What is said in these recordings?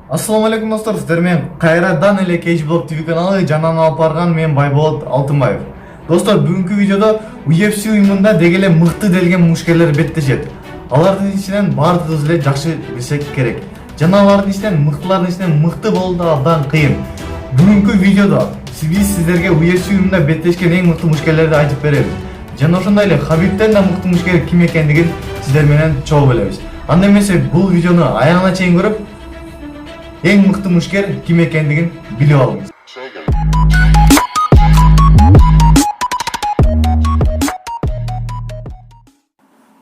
Ассаламу алейкум достор, сіздер мен қайрадан эле Кейджблог ТВ каналы жанынан алып барган мен Байболот Алтынбаев. Достор, бүгүнкү видеодо UFC уюмунда дегеле мыкты делген мушкерлер беттешет. Алардын ичинен баардыгыбыз эле жакшы билсек керек. Жана алардын ичинен мыктылардын ичинен мыкты болуу да абдан кыйын. Бүгүнкү видеодо биз сиздерге UFC уюмунда беттешкен эң мыкты мушкерлерди айтып беребиз. Жана ошондой эле Хабибтен да мыкты мушкер ким экендигин сиздер менен чогуу билебиз. Анда эмесе бул видеону аягына чейин көрүп, эң мыкты мушкер ким экендигин билип алыңыз.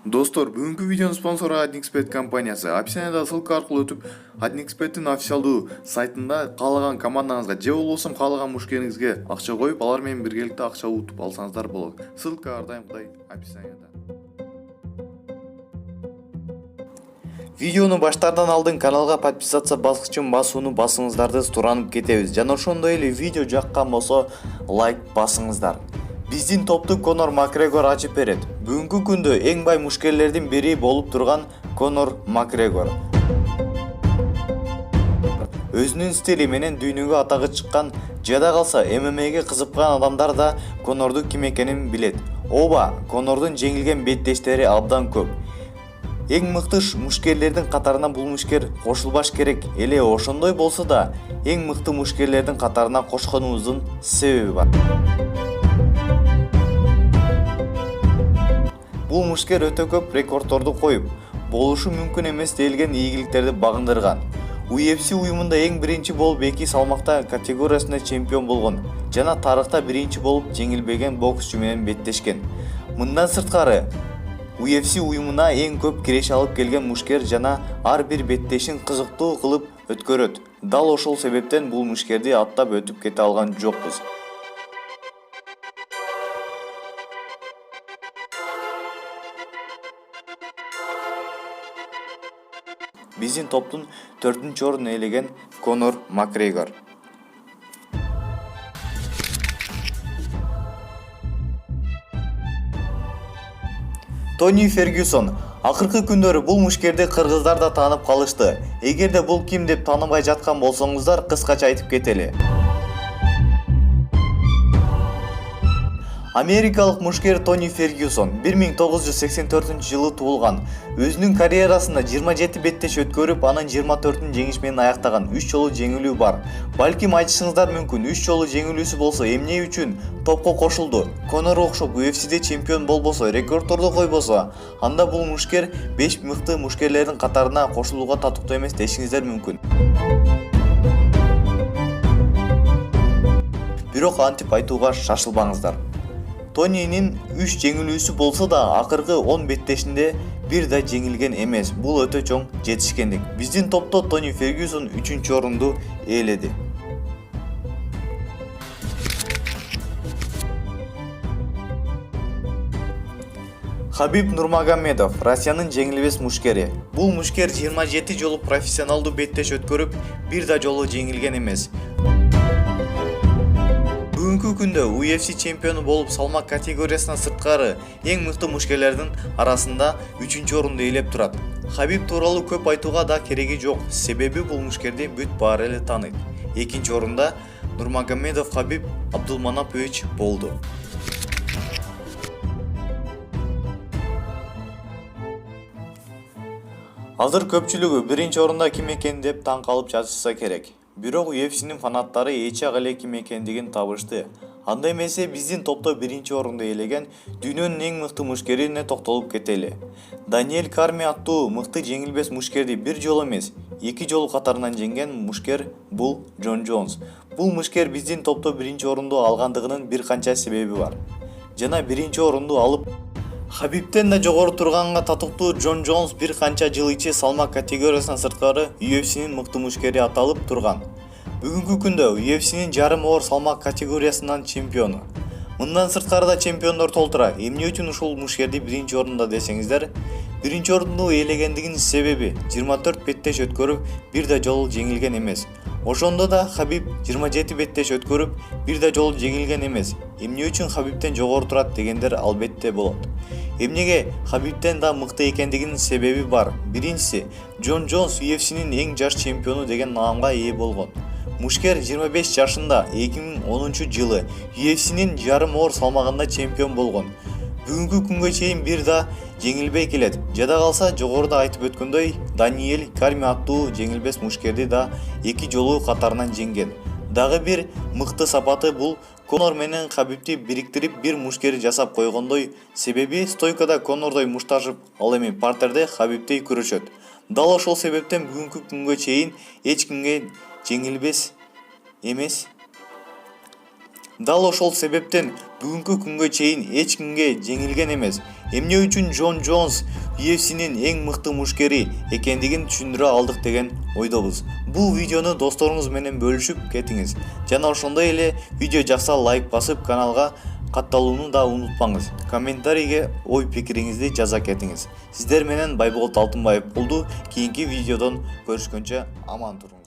Достор, бүгүнкү видеонун спонсору AdNexBet компаниясы. Описанияда ссылка аркылуу өтүп, AdNexBet'ин официалдуу сайтында каалаган командаңызга же болбосо каалаган мушкериңизге акча коюп, алар менен биргеликте акча утуп алсаңыздар болот. Ссылка ар дайымкыдай описанияда. Видеону баштардан алдын каналга подписаться баскычын басууну басыңыздарды суранып кетебиз. Жана ошондой эле видео жаккан болсо лайк басыңыздар. Биздин топту Конор Макгрегор ачып берет. Бүгүнкү күндө эң бай мушкерлердин бири болуп турган Конор Макгрегор. Өзүнүн стили менен дүйнөгө атагы чыккан, жада калса ММАге кызыккан адамдар да Конорду ким экенин билет. Ооба, Конордун жеңилген беттештери абдан көп. Эң мыкты мушкерлердин катарына бул мушкер кошулбаш керек. Эле ошондой болсо да, эң мыкты мушкерлердин катарына кошконубуздун себеби бар. Бул мушкер өтө көп рекордторду коюп, болушу мүмкүн эмес делген ийгиликтерди багындырган. UFC уюмунда эң биринчи болуп 2 салмакта категориясында чемпион болгон жана тарыхта биринчи болуп жеңилбеген боксчу менен беттешкен. Мындан сырткары, UFC уюмуна эң көп киреше алып келген мушкер жана ар бир беттешин кызыктуу кылып өткөрөт. Дал ошол себептен бул мушкерди аттап өтүп кете алган жокпуз. Биздин топтун 4-чү орун ээлеген Конор Макгрегор. Тони Фергюсон. Акыркы күндөрү бул мушкерди кыргыздар да таанып калышты. Эгерде бул ким деп тааныбай жаткан болсоңуздар, кыскача айтып кетели. Америкалык мушкер Тони Фергюсон 1984-жылы туулган. Өзүнүн карьерасында 27 беттеш өткөрүп, анын 24-н жеңиш менен аяктаган. 3 жолу жеңилүү бар. Балким айтышыңыздар мүмкүн, 3 жолу жеңилүүсү болсо эмне үчүн топко кошулду? Конор окшоп UFC'де чемпион болбосо, рекордторду койбосо, анда бул мушкер 5 мыкты мушкерлердин катарына кошулууга татыктуу эмес дешиңиздер мүмкүн. Бирок антип айтууга шашылбаңыздар. Тонинин 3 жеңилүүсү болсо да, акыркы 10 беттешинде бир да жеңилген эмес. Бул өтө чоң жетишкендик. Биздин топто Тони Фергюсон 3-чү орунду ээледи. Хабиб Нурмагомедов, Россиянын жеңилбес мушкери. Бул мушкер 27 жолу профессионалдуу беттеш өткөрүп, бир да жолу жеңилген эмес. Бүгүнкү күндө UFC чемпиону болуп салмак категориясынан сырткары эң мыкты мушкерлердин арасында 3-чү орунду ээлеп турат. Хабиб тууралуу көп айтууга да кереги жок, себеби бул мушкерди бүт баары эле тааныйт. 2-чи орунда Нурмагомедов Хабиб Абдулманапович болду. Азыр көпчүлүгү 1-чи орунда ким экен деп таң калып жатышса керек. Бирок UFC'нин фанаттары эч-ак эле ким экендигин табышты. Анда эмесе биздин топто 1-чи орунду ээлеген дүйнөнүн эң мыкты мушкерине токтолуп кетели. Даниэль Карми аттуу мыкты жеңилбес мушкерди бир жолу эмес, 2 жолу катарынан жеңген мушкер бул Джон Джонс. Бул мушкер биздин топто 1-чи орунду алгандыгынын бир канча себеби бар. Жана 1-чи орунду алып Хабибтен да жогору турганга татыктуу Джон Джонс бир канча жыл ичи салмак категориясынан сырткары UFC'нин мыкты мушкери аталып турган. Бүгүнкү күндө UFC'нин жарым оор салмак категориясынан чемпиону. Мындан сырткары да чемпиондор толтура. Эмне үчүн ушул мушкерди 1-чи орунда десеңиздер, 1-чи орунду ээлегендигинин себеби 24 беттеш өткөрүп, бир да жолу жеңилген эмес. Ошондо да Хабиб 27 беттеш өткөрүп, бир да жолу жеңилген эмес. Эмне үчүн Хабибтен жогору турат дегендер албетте болот. Эмнеге Хабибтен да мыкты экендигинин себеби бар. Биринчиси, Джон Джонс UFC'нин эң жаш чемпиону деген наамга ээ болгон. Мушкер 25 жашында 2010-жылы UFC'нин жарым оор салмагында чемпион болгон. Бүгүнкү күнгө чейин бир да жеңилбей келет. Жада калса, жогоруда айтып өткөндөй, Даниэль Карми аттуу жеңилбес мушкерди да 2 жолу катарынан жеңген. Дагы бир мыкты сапаты бул Конор менен Хабибти бириктирип бир мушкери жасап койгондой, себеби стойкада Конордой мушташып, ал эми партерде Хабибтей күрөшөт. Дал ошол себептен бүгүнкү күнгө чейин эч кимге жеңилбес эмес. жеңилген эмес. Эмне үчүн Джон Джонс UFC'нин эң мыкты мушкери экендигин түшүндүрө алдык деген ойдобуз. Бул видеону досторуңуз менен бөлүшүп кетиңиз. Жана ошондой эле видео жакса лайк басып, каналга катталууну да унутпаңыз. Комментарийге ой пикириңизди жаза кетиңиз. Сиздер менен Байболот Алтынбаев болду. Кийинки видеодон көрүшкөнчө аман туруңуз.